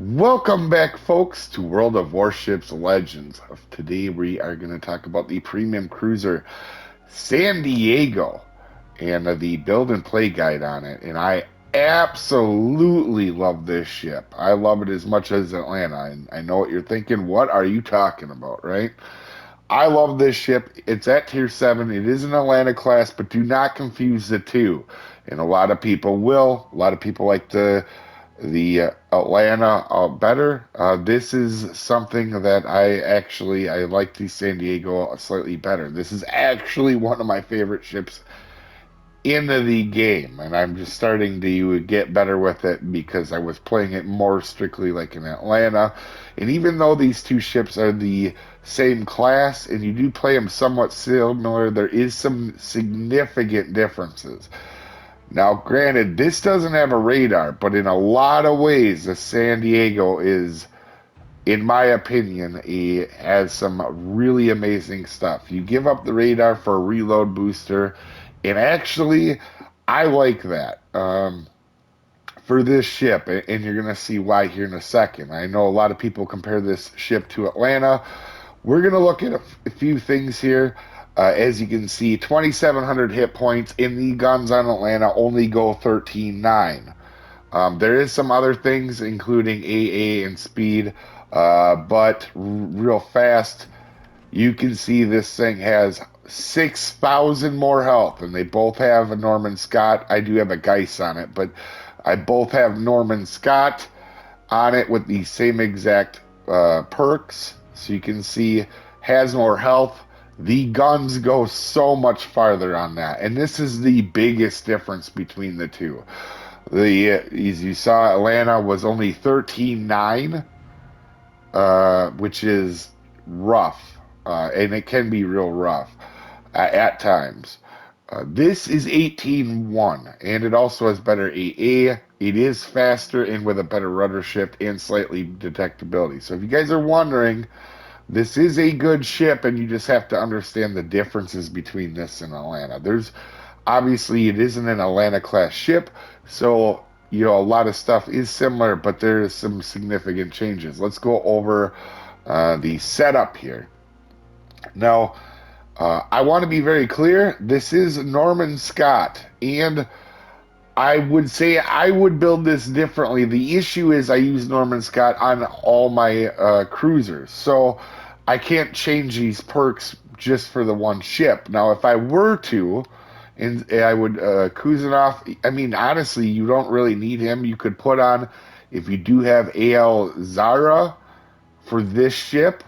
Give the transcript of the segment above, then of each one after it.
Welcome back, folks, to World of Warships Legends. Today we are going to talk about the premium cruiser San Diego and the build and play guide on it. And I absolutely love this ship. I love it as much as Atlanta. And I know what you're thinking. What are you talking about, right? I love this ship. It's at tier 7. It is an Atlanta class, but do not confuse the two. And a lot of people will. A lot of people like the Atlanta better. This is something that I like the San Diego slightly better. This is actually one of my favorite ships in the game, and I'm just starting to get better with it because I was playing it more strictly like in Atlanta. And even though these two ships are the same class and you do play them somewhat similar, there is some significant differences. Now, granted, this doesn't have a radar, but in a lot of ways, the San Diego is, in my opinion, has some really amazing stuff. You give up the radar for a reload booster, and actually, I like that for this ship, and you're going to see why here in a second. I know a lot of people compare this ship to Atlanta. We're going to look at a few things here. As you can see, 2,700 hit points in the guns on Atlanta only go 13.9. There is some other things, including AA and speed, but real fast, you can see this thing has 6,000 more health, and they both have a Norman Scott. I do have a Geist on it, but I both have Norman Scott on it with the same exact perks. So you can see has more health. The guns go so much farther on that, and this is the biggest difference between the two. As you saw, Atlanta was only 13.9, which is rough, and it can be real rough at times. This is 18.1, and it also has better AA. It is faster and with a better rudder shift and slightly detectability. So if you guys are wondering, this is a good ship, and you just have to understand the differences between this and Atlanta. There's obviously it isn't an Atlanta class ship, so a lot of stuff is similar, but there is some significant changes. Let's go over the setup here. Now, I want to be very clear. This is Norman Scott, and I would say I would build this differently. The issue is I use Norman Scott on all my cruisers, so I can't change these perks just for the one ship. Now, if I were to, and I would Kuzanov, I mean, honestly, you don't really need him. You could put on, if you do have AL Zara for this ship,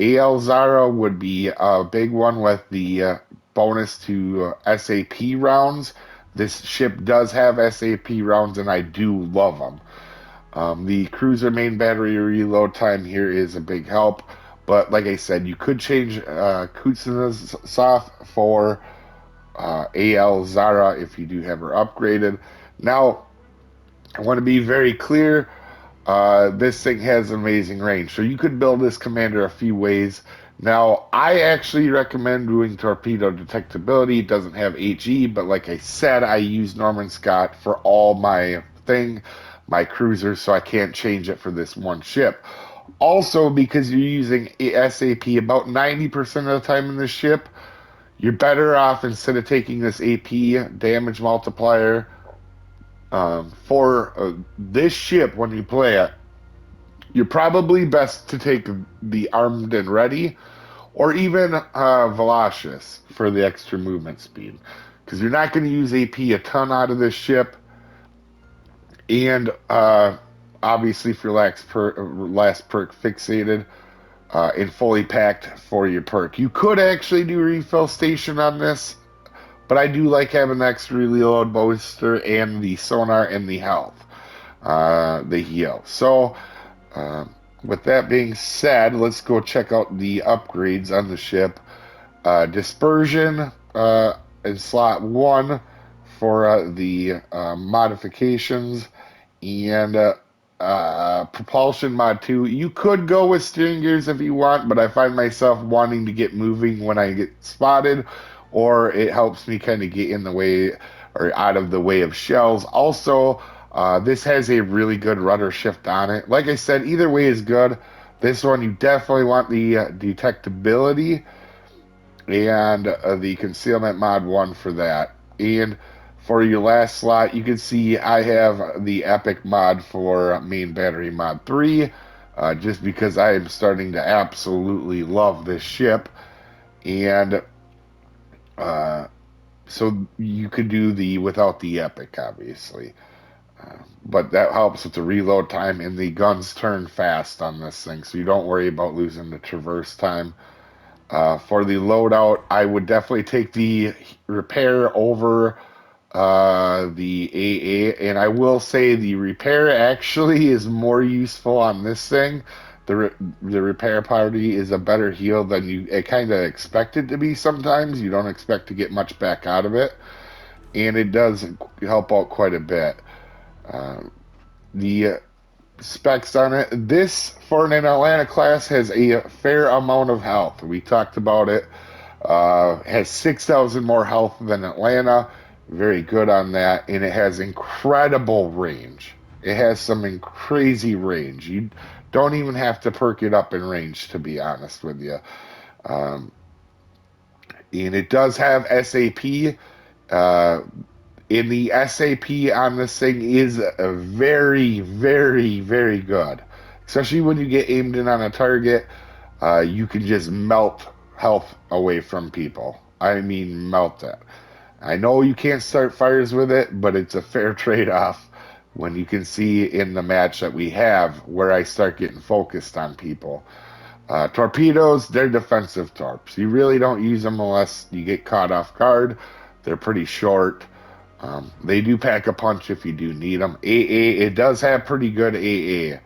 AL Zara would be a big one with the bonus to SAP rounds. This ship does have SAP rounds, and I do love them. The cruiser main battery reload time here is a big help, but like I said, you could change Kuznetsov for AL Zara if you do have her upgraded. Now, I want to be very clear. This thing has amazing range, so you could build this commander a few ways. Now, I actually recommend doing torpedo detectability. It doesn't have HE, but like I said, I use Norman Scott for all my cruisers, so I can't change it for this one ship. Also, because you're using SAP about 90% of the time in this ship, you're better off, instead of taking this AP damage multiplier, for this ship when you play it, you're probably best to take the armed and ready, or even Velocis for the extra movement speed, because you're not going to use AP a ton out of this ship, and obviously for last perk fixated and fully packed for your perk. You could actually do refill station on this, but I do like having the extra reload booster and the sonar and the health, the heal. So, with that being said, let's go check out the upgrades on the ship. Dispersion in slot 1 for the modifications, and propulsion mod 2. You could go with steering gears if you want, but I find myself wanting to get moving when I get spotted, or it helps me kind of get in the way or out of the way of shells. Also, This has a really good rudder shift on it. Like I said, either way is good. This one, you definitely want the detectability and the concealment mod 1 for that. And for your last slot, you can see I have the epic mod for main battery mod 3, just because I am starting to absolutely love this ship. And so you could do the without the epic, obviously. But that helps with the reload time, and the guns turn fast on this thing, so you don't worry about losing the traverse time. For the loadout, I would definitely take the repair over the AA, and I will say the repair actually is more useful on this thing. The repair party is a better heal than you kind of expect it to be sometimes. You don't expect to get much back out of it, and it does help out quite a bit. Uh, the specs on it. This, for an Atlanta class, has a fair amount of health. We talked about it. Has 6,000 more health than Atlanta. Very good on that. And it has incredible range. It has some crazy range. You don't even have to perk it up in range, to be honest with you. Um, and it does have SAP. Uh, and the SAP on this thing is very, very, very good. Especially when you get aimed in on a target, you can just melt health away from people. I mean, melt it. I know you can't start fires with it, but it's a fair trade-off when you can see in the match that we have where I start getting focused on people. Torpedoes, they're defensive torps. You really don't use them unless you get caught off guard. They're pretty short. They do pack a punch if you do need them. AA, it does have pretty good AA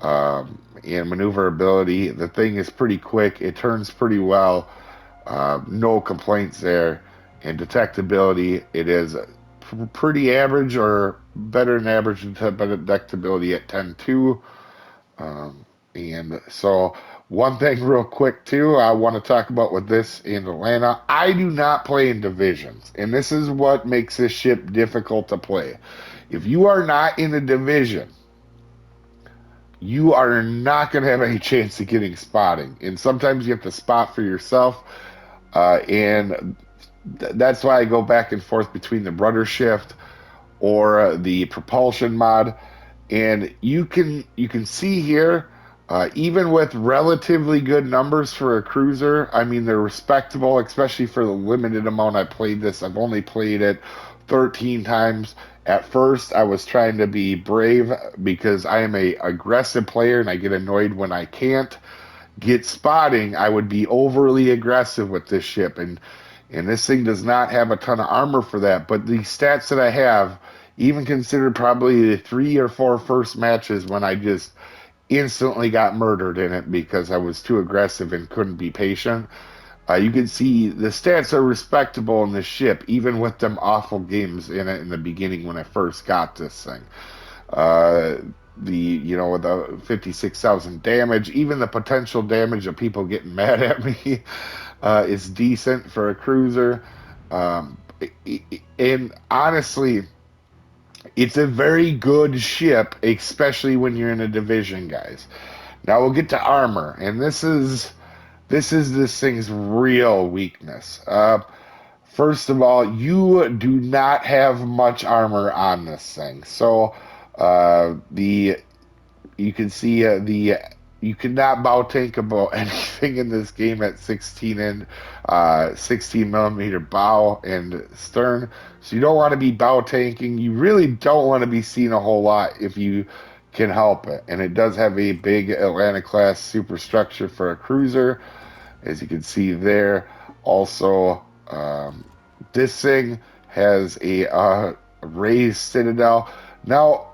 and maneuverability. The thing is pretty quick. It turns pretty well. No complaints there. And detectability, it is pretty average or better than average detectability at 10.2. And so, one thing real quick too, I want to talk about with this in Atlanta. I do not play in divisions, and this is what makes this ship difficult to play. If you are not in a division, you are not going to have any chance of getting spotting. And sometimes you have to spot for yourself, and that's why I go back and forth between the rudder shift or the propulsion mod. And you can see here, even with relatively good numbers for a cruiser, I mean they're respectable, especially for the limited amount I played this. I've only played it 13 times. At first, I was trying to be brave because I am a aggressive player and I get annoyed when I can't get spotting. I would be overly aggressive with this ship, and this thing does not have a ton of armor for that. But the stats that I have, even considered probably the 3 or 4 first matches when I just instantly got murdered in it because I was too aggressive and couldn't be patient. You can see the stats are respectable in this ship, even with them awful games in it in the beginning when I first got this thing. Uh, with the 56,000 damage, even the potential damage of people getting mad at me is decent for a cruiser. Um, and honestly, it's a very good ship, especially when you're in a division, guys. Now we'll get to armor, and this thing's real weakness. First of all, you do not have much armor on this thing. So the you can see you cannot bow tank about anything in this game at 16 millimeter bow and stern. So you don't want to be bow tanking. You really don't want to be seeing a whole lot if you can help it. And it does have a big Atlanta class superstructure for a cruiser, as you can see there. Also, this thing has a raised citadel. Now,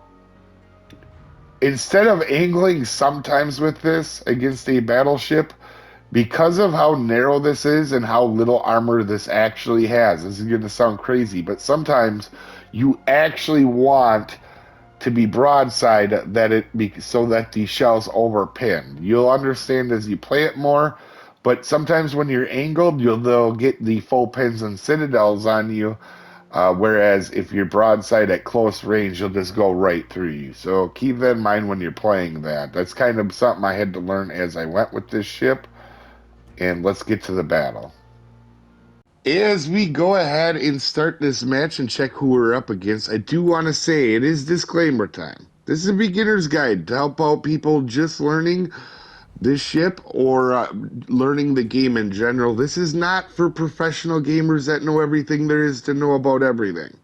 instead of angling sometimes with this against a battleship, because of how narrow this is and how little armor this actually has, this is going to sound crazy, but sometimes you actually want to be broadside so that the shells overpin. You'll understand as you play it more, but sometimes when you're angled, they'll get the full pins and citadels on you, Whereas if you're broadside at close range, you'll just go right through you. So keep that in mind when you're playing that. That's kind of something I had to learn as I went with this ship. And let's get to the battle. As we go ahead and start this match and check who we're up against, I do want to say it is disclaimer time. This is a beginner's guide to help out people just learning this ship or learning the game in general. This is not for professional gamers that know everything there is to know about everything.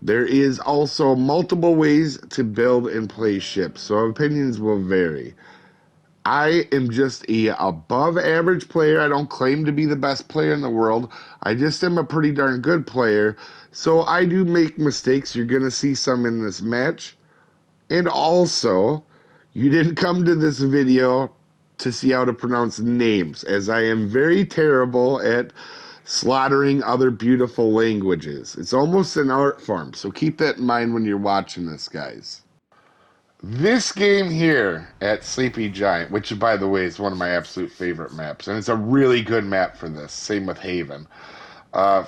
There is also multiple ways to build and play ships, so opinions will vary. I am just a above average player. I don't claim to be the best player in the world. I just am a pretty darn good player. So I do make mistakes. You're going to see some in this match. And also, you didn't come to this video to see how to pronounce names, as I am very terrible at slaughtering other beautiful languages. It's almost an art form. So keep that in mind when you're watching this, guys. This game here at Sleepy Giant, which by the way is one of my absolute favorite maps, and it's a really good map for this. Same with Haven. I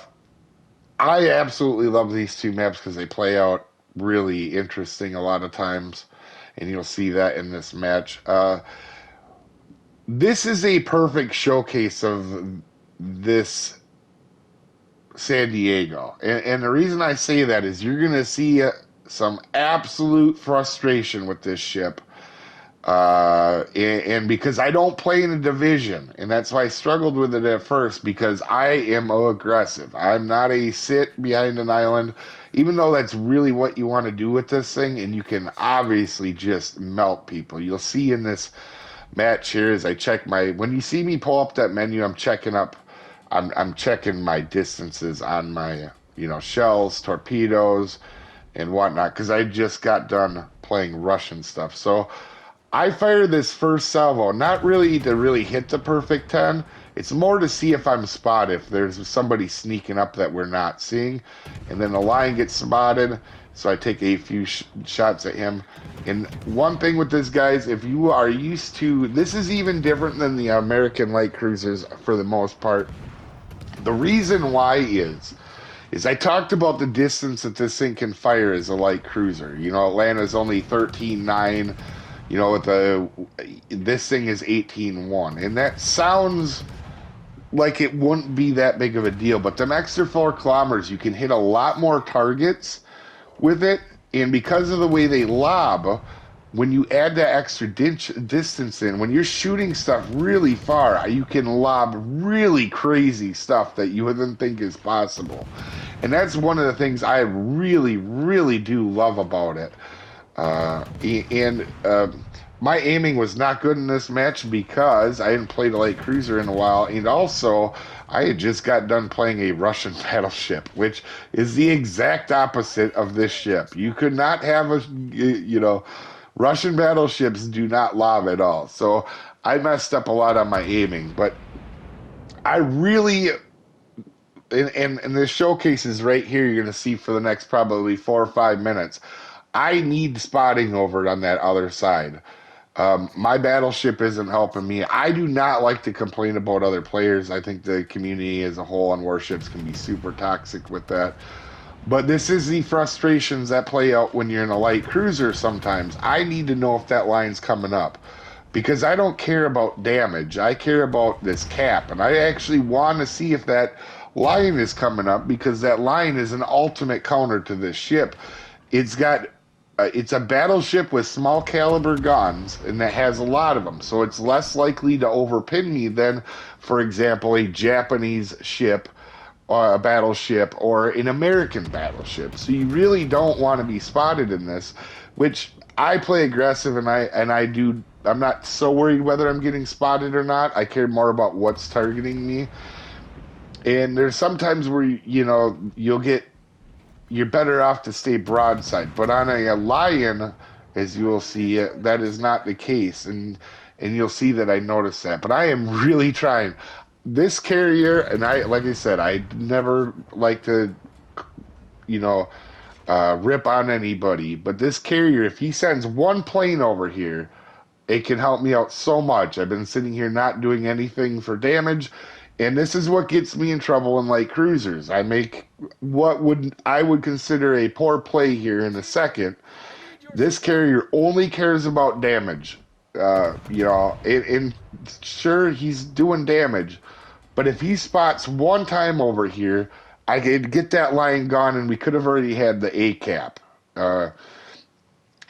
absolutely love these two maps because they play out really interesting a lot of times, and you'll see that in this match. This is a perfect showcase of this San Diego, and the reason I say that is you're going to see some absolute frustration with this ship. And because I don't play in a division, and that's why I struggled with it at first, because I am aggressive. I'm not a sit behind an island, even though that's really what you want to do with this thing, and you can obviously just melt people. You'll see in this match here as I check when you see me pull up that menu, I'm checking my distances on my, shells, torpedoes, and whatnot, because I just got done playing Russian stuff. So I fired this first salvo, not really to really hit the perfect 10. It's more to see if I'm spotted, if there's somebody sneaking up that we're not seeing. And then the line gets spotted, so I take a few shots at him. And one thing with this, guys, if you are used to, this is even different than the American light cruisers for the most part. The reason why is I talked about the distance that this thing can fire as a light cruiser. Atlanta's only 13.9. This thing is 18.1, and that sounds like it wouldn't be that big of a deal. But them extra 4 kilometers, you can hit a lot more targets with it, and because of the way they lob, when you add that extra distance in, when you're shooting stuff really far, you can lob really crazy stuff that you wouldn't think is possible. And that's one of the things I really, really do love about it. My aiming was not good in this match because I hadn't played a light cruiser in a while, and also I had just got done playing a Russian battleship, which is the exact opposite of this ship. You could not have Russian battleships do not lob at all. So I messed up a lot on my aiming, but I really, and the showcase is right here, you're going to see for the next probably 4 or 5 minutes. I need spotting over on that other side. My battleship isn't helping me. I do not like to complain about other players. I think the community as a whole on Warships can be super toxic with that. But this is the frustrations that play out when you're in a light cruiser sometimes. I need to know if that line's coming up, because I don't care about damage. I care about this cap, and I actually want to see if that line is coming up, because that line is an ultimate counter to this ship. It's a battleship with small caliber guns, and that has a lot of them, so it's less likely to overpin me than, for example, a Japanese ship, a battleship, or an American battleship. So you really don't want to be spotted in this, which I play aggressive, and I'm not so worried whether I'm getting spotted or not. I care more about what's targeting me. And there's sometimes where you're better off to stay broadside, but on a lion, as you will see, that is not the case, and you'll see that I noticed that. But I am really trying. This carrier, and like I said, I never like to, rip on anybody. But this carrier, if he sends one plane over here, it can help me out so much. I've been sitting here not doing anything for damage, And this is what gets me in trouble in light cruisers. I make what I would consider a poor play here in a second. This carrier only cares about damage. And sure, he's doing damage, but if he spots one time over here, I could get that line gone, and we could have already had the A cap. Uh,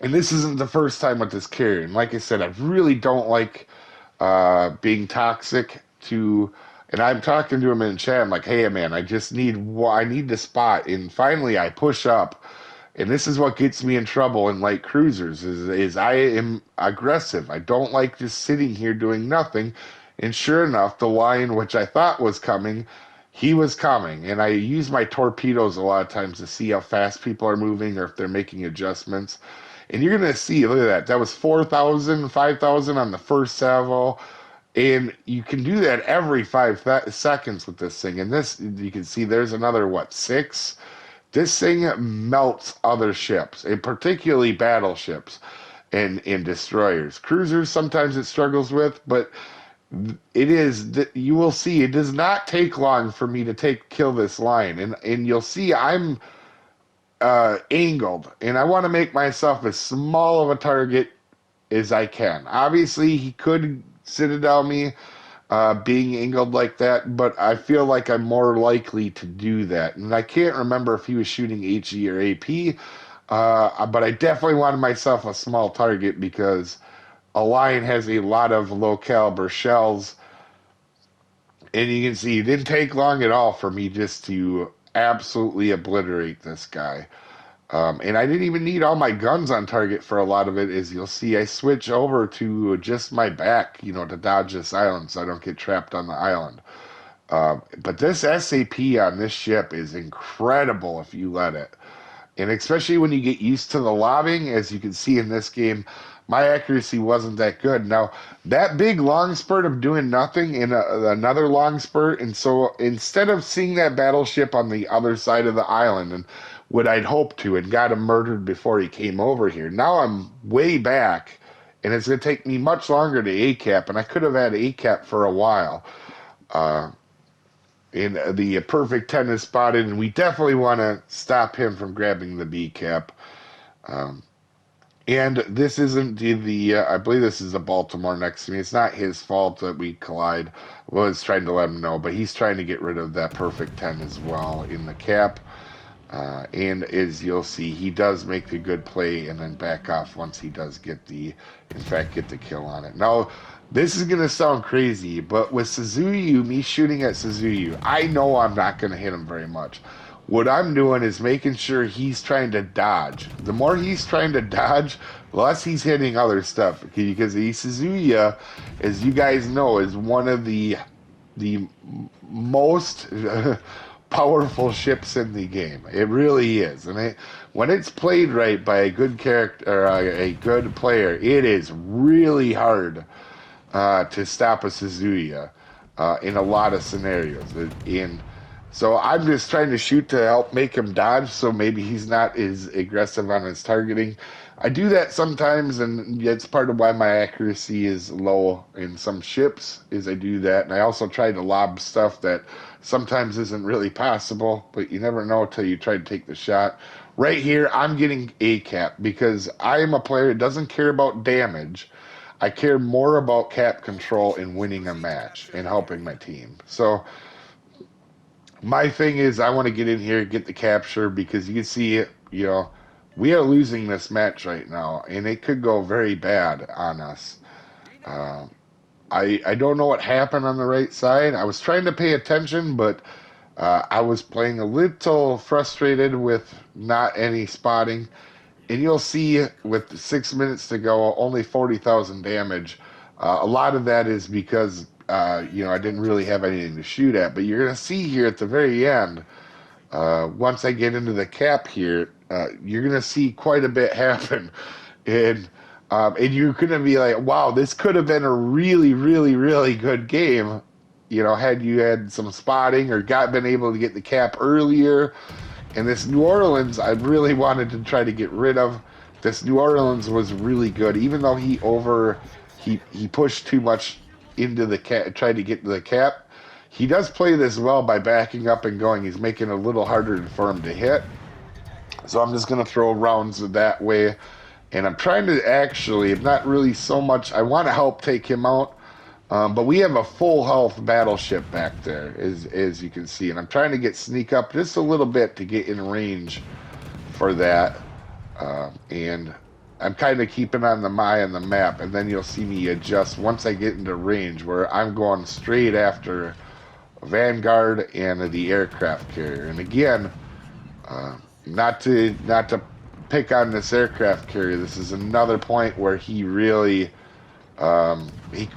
and this isn't the first time with this carrier. And like I said, I really don't like being toxic to. And I'm talking to him in chat. I'm like, "Hey, man, I need the spot." And finally, I push up, and this is what gets me in trouble in light cruisers. Is I am aggressive. I don't like just sitting here doing nothing. And sure enough, the lion, which I thought was coming, he was coming. And I use my torpedoes a lot of times to see how fast people are moving or if they're making adjustments. And you're gonna see, look at that. That was 4,000, 5,000 on the first salvo. And you can do that every 5 seconds with this thing. And this, you can see there's another, what, 6? This thing melts other ships, and particularly battleships and destroyers. Cruisers, sometimes it struggles with, but you will see, it does not take long for me to kill this lion. And you'll see I'm angled, and I want to make myself as small of a target as I can. Obviously, he could citadel me being angled like that, but I feel like I'm more likely to do that. And I can't remember if he was shooting HE or AP, but I definitely wanted myself a small target because a lion has a lot of low caliber shells. And you can see it didn't take long at all for me just to absolutely obliterate this guy. And I didn't even need all my guns on target for a lot of it. As you'll see, I switch over to just my back, to dodge this island so I don't get trapped on the island. But this SAP on this ship is incredible if you let it. And especially when you get used to the lobbing, as you can see in this game, my accuracy wasn't that good. Now, that big long spurt of doing nothing in another long spurt, and so instead of seeing that battleship on the other side of the island, and what I'd hoped to, and got him murdered before he came over here, now I'm way back, and it's going to take me much longer to A-cap, and I could have had A-cap for a while. And the perfect 10 is spotted, and we definitely want to stop him from grabbing the B cap. And this isn't I believe this is a Baltimore next to me. It's not his fault that we collide. I was trying to let him know, but he's trying to get rid of that perfect 10 as well in the cap. And as you'll see, he does make a good play and then back off once he does get the kill on it. Now, this is going to sound crazy, but with Suzuyu, me shooting at Suzuyu, I know I'm not going to hit him very much. What I'm doing is making sure he's trying to dodge. The more he's trying to dodge, the less he's hitting other stuff. Because the Suzuya, as you guys know, is one of the most powerful ships in the game. It really is. And when it's played right by a good character, or a good player, it is really hard to stop a Suzuya in a lot of scenarios. So I'm just trying to shoot to help make him dodge, so maybe he's not as aggressive on his targeting. I do that sometimes, and it's part of why my accuracy is low in some ships, is I do that. And I also try to lob stuff that sometimes isn't really possible, but you never know until you try to take the shot. Right here, I'm getting A cap because I am a player that doesn't care about damage. I care more about cap control and winning a match and helping my team. So my thing is I want to get in here, get the capture, because you can see, we are losing this match right now, and it could go very bad on us. I don't know what happened on the right side. I was trying to pay attention, but I was playing a little frustrated with not any spotting. And you'll see with 6 minutes to go, only 40,000 damage. A lot of that is because, I didn't really have anything to shoot at. But you're going to see here at the very end, once I get into the cap here, you're going to see quite a bit happen. And you're going to be like, wow, this could have been a really, really, really good game, had you had some spotting or been able to get the cap earlier. And this New Orleans, I really wanted to try to get rid of. This New Orleans was really good, even though he pushed too much into the cap, tried to get to the cap. He does play this well by backing up and going. He's making it a little harder for him to hit. So I'm just going to throw rounds that way. And I'm trying to actually, not really so much, I want to help take him out. But we have a full health battleship back there, as you can see. And I'm trying to sneak up just a little bit to get in range for that. And I'm kind of keeping on the map. And then you'll see me adjust once I get into range, where I'm going straight after Vanguard and the aircraft carrier. And again, not to pick on this aircraft carrier. This is another point where he really...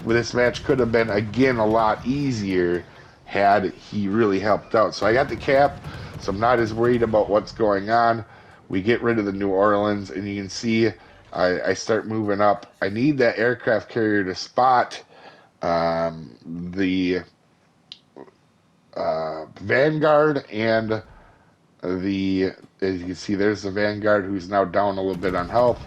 this match could have been, again, a lot easier had he really helped out. So I got the cap, so I'm not as worried about what's going on. We get rid of the New Orleans, and you can see I start moving up. I need that aircraft carrier to spot the Vanguard and as you can see, there's the Vanguard, who's now down a little bit on health.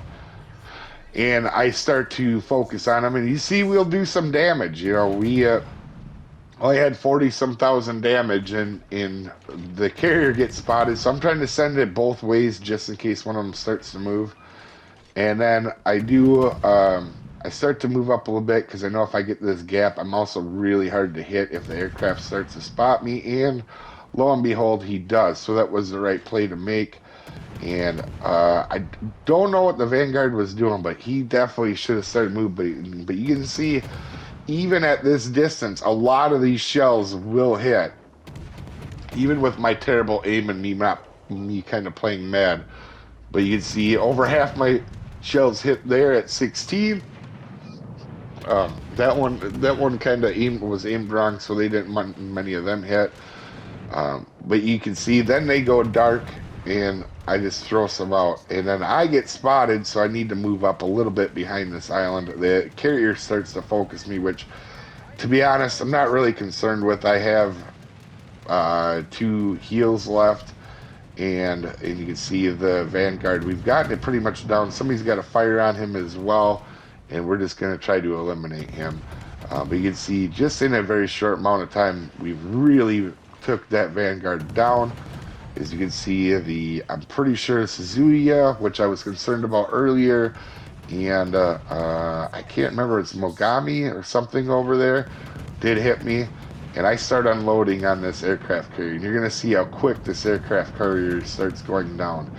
And I start to focus on him, and you see we'll do some damage. You know, we only had 40-some thousand damage, and the carrier gets spotted, so I'm trying to send it both ways just in case one of them starts to move. And then I start to move up a little bit, because I know if I get this gap, I'm also really hard to hit if the aircraft starts to spot me, and lo and behold, he does. So that was the right play to make. And I don't know what the Vanguard was doing, but he definitely should have started moving. But you can see, even at this distance, a lot of these shells will hit. Even with my terrible aim and me kind of playing mad. But you can see over half my shells hit there at 16. That one kind of was aimed wrong, so they didn't many of them hit. But you can see then they go dark, and I just throw some out, and then I get spotted, so I need to move up a little bit behind this island. The carrier starts to focus me, which, to be honest, I'm not really concerned with. I have 2 heals left, and you can see the Vanguard. We've gotten it pretty much down. Somebody's got a fire on him as well, and we're just going to try to eliminate him. But you can see, just in a very short amount of time, we've really took that Vanguard down. As you can see, I'm pretty sure Suzuya, which I was concerned about earlier, and I can't remember, it's Mogami or something over there, did hit me, and I start unloading on this aircraft carrier. And you're going to see how quick this aircraft carrier starts going down.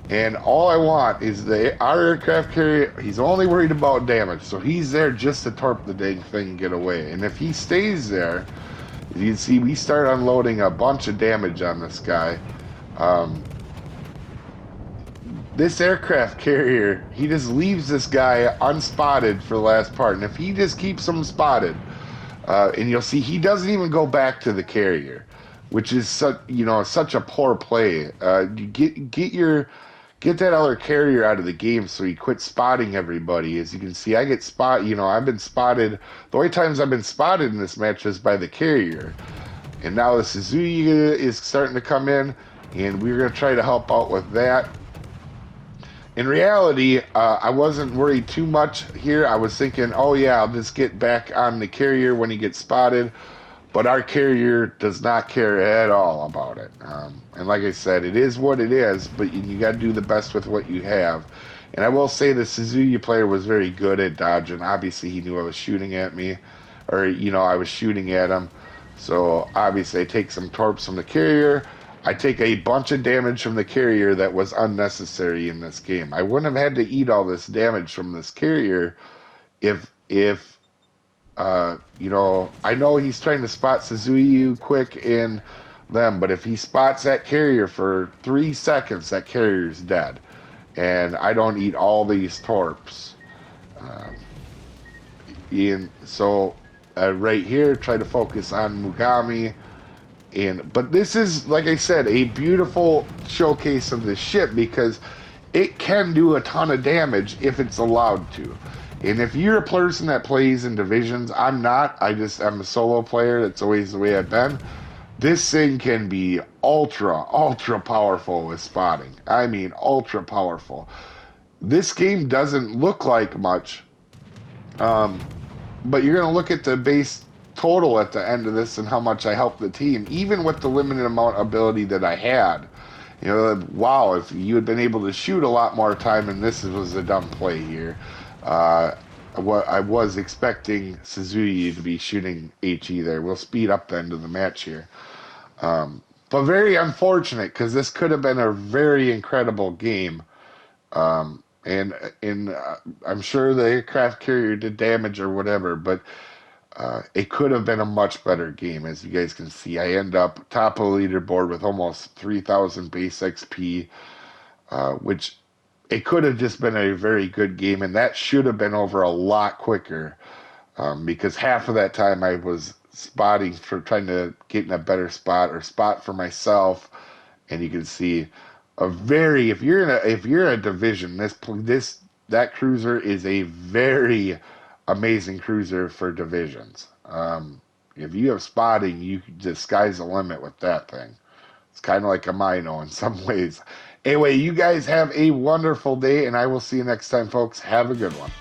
And all I want is our aircraft carrier, he's only worried about damage, so he's there just to torp the dang thing and get away. And if he stays there, as you can see, we start unloading a bunch of damage on this guy. This aircraft carrier, he just leaves this guy unspotted for the last part. And if he just keeps him spotted, and you'll see he doesn't even go back to the carrier, which is such a poor play. You get that other carrier out of the game so he quits spotting everybody. As you can see, I've been spotted. The only times I've been spotted in this match is by the carrier. And now the Suzuya is starting to come in, and we're going to try to help out with that. In reality, I wasn't worried too much here. I was thinking, oh yeah, I'll just get back on the carrier when he gets spotted. But our carrier does not care at all about it. And like I said, it is what it is, but you got to do the best with what you have. And I will say the Suzuki player was very good at dodging. Obviously, he knew I was shooting at me, or, I was shooting at him. So obviously, I take some torps from the carrier. I take a bunch of damage from the carrier that was unnecessary in this game. I wouldn't have had to eat all this damage from this carrier if I know he's trying to spot Suzuki quick in them, but if he spots that carrier for 3 seconds, that carrier's dead. And I don't eat all these torps. Right here, try to focus on Mugami. But this is, like I said, a beautiful showcase of this ship because it can do a ton of damage if it's allowed to. And if you're a person that plays in divisions, I'm not. I'm a solo player. That's always the way I've been. This thing can be ultra powerful with spotting. I mean, ultra powerful. This game doesn't look like much, but you're going to look at the base total at the end of this and how much I helped the team, even with the limited amount of ability that I had. You know, wow, if you had been able to shoot a lot more time, and this was a dumb play here. Uh, what I was expecting Suzuki to be shooting HE there. We'll speed up the end of the match here. But very unfortunate because this could have been a very incredible game. And I'm sure the aircraft carrier did damage or whatever, but it could have been a much better game. As you guys can see, I end up top of the leaderboard with almost 3,000 base XP, which it could have just been a very good game, and that should have been over a lot quicker because half of that time I was spotting for trying to get in a better spot or spot for myself, and you can see a very if you're in a division, this that cruiser is a very amazing cruiser for divisions. If you have spotting, the sky's the limit with that thing. It's kind of like a Mino in some ways. Anyway, you guys have a wonderful day, and I will see you next time, folks. Have a good one.